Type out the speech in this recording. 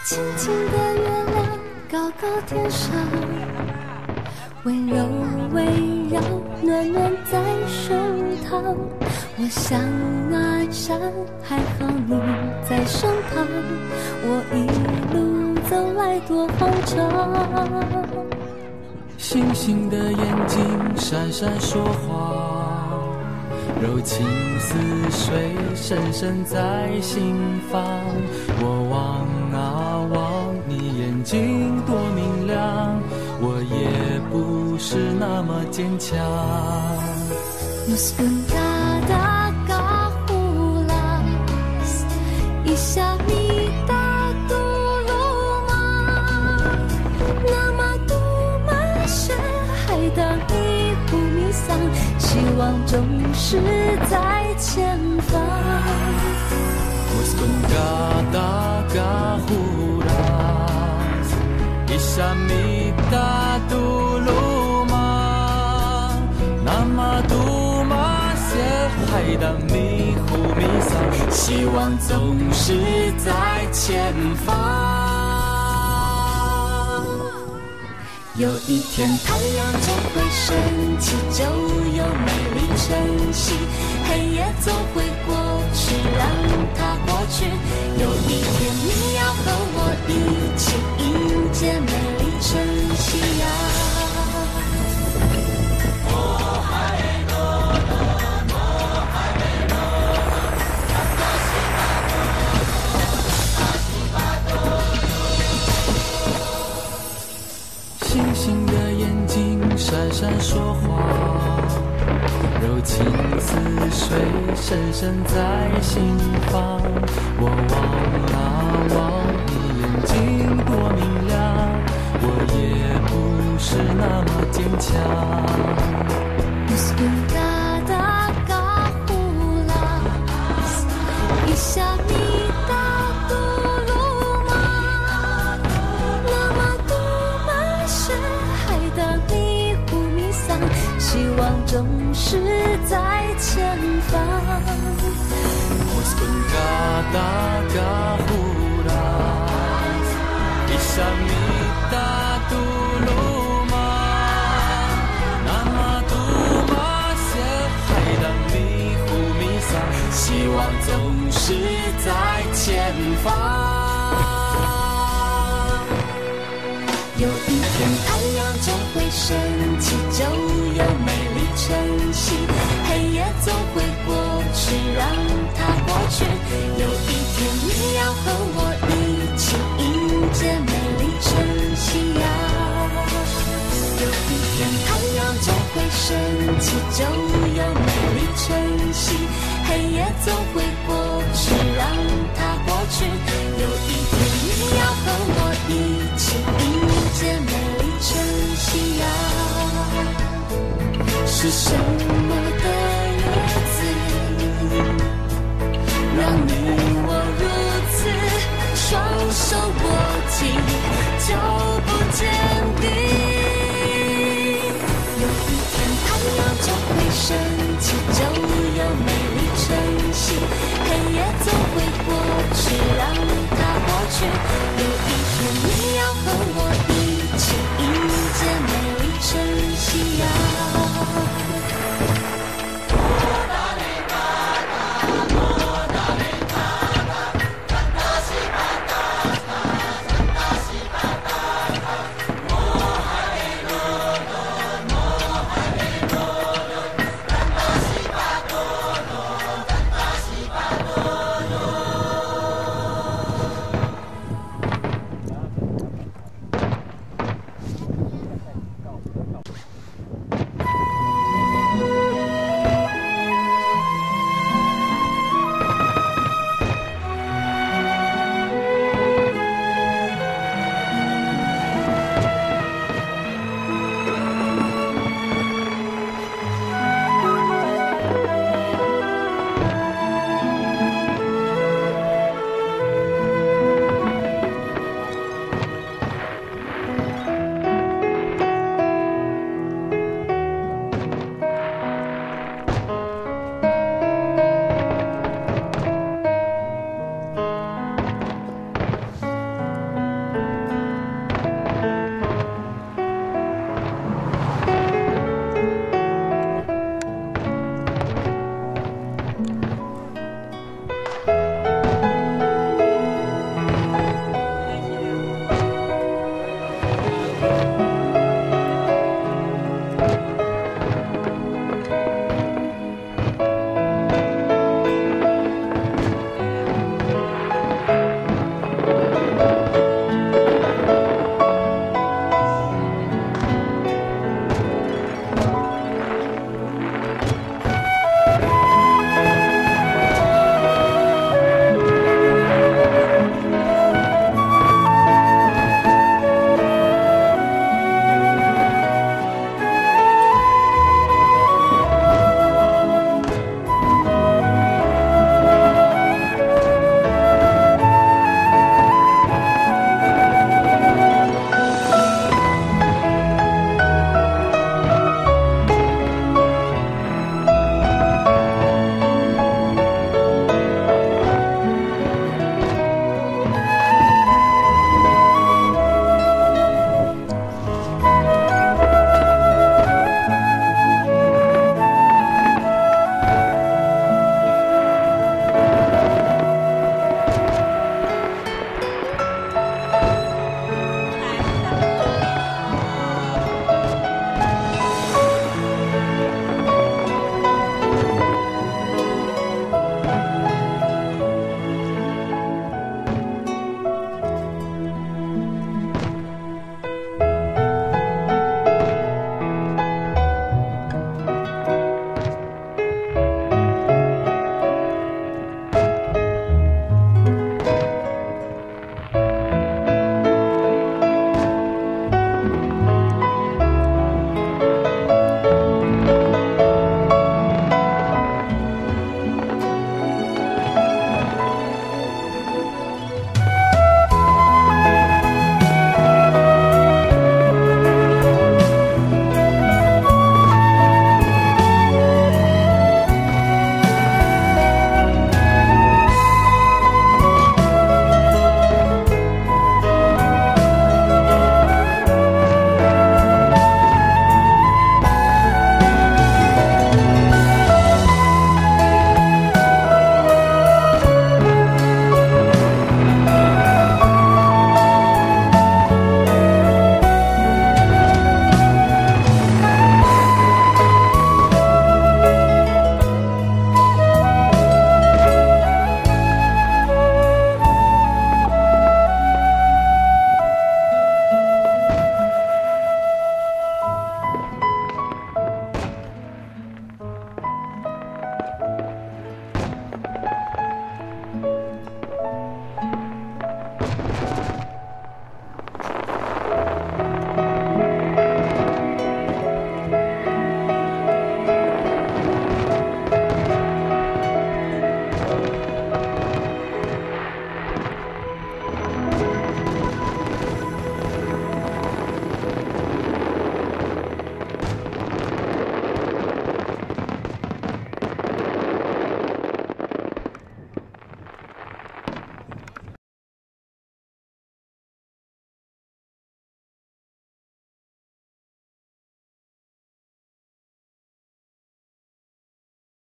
轻轻的月亮高高天上，温柔围绕，暖暖在手旁。我想啊，山还好你在身旁，我一路走来多慌张。星星的眼睛闪闪说话，柔情似水深深在心房。我望啊望，你眼睛多明亮，我也不是那么坚强。Muskuntada kahulas Isya mita tuluma Nama tumasya还当你不迷丧，希望总是在前方。Muskuntada kahulas Isya mita tuluma Nama还当迷糊迷丧，希望总是在前方。有一天太阳总会升起，就有美丽晨曦，黑夜总会过去，让它过去。有一天你要和我一起迎接美丽晨曦呀。星星的眼睛闪闪说话，柔情似水深深在心房。我望啊望，你眼睛多明亮，我也不是那么坚强。Muskuntada kahulas Isya mita tuluma Nama tumasya还当你不迷丧，希望总是在前方。Muskuntada kahulas Isya mita tuluma Nama tumasya还当迷糊迷丧，希望总是在前方。有一天太阳总会升起，就有美丽晨曦，黑夜总会过去，让它过去。有一天你要和我一起迎接美丽晨曦呀。有一天太阳总会升起，就有美丽晨曦，黑夜总会过去，让它过去。有一天你要和我一起迎接美丽晨曦呀。是什么的日子，让你我如此双手握紧，脚步坚定。有一天太阳总会升起，就有美丽晨曦，黑夜总会过去，让它过去。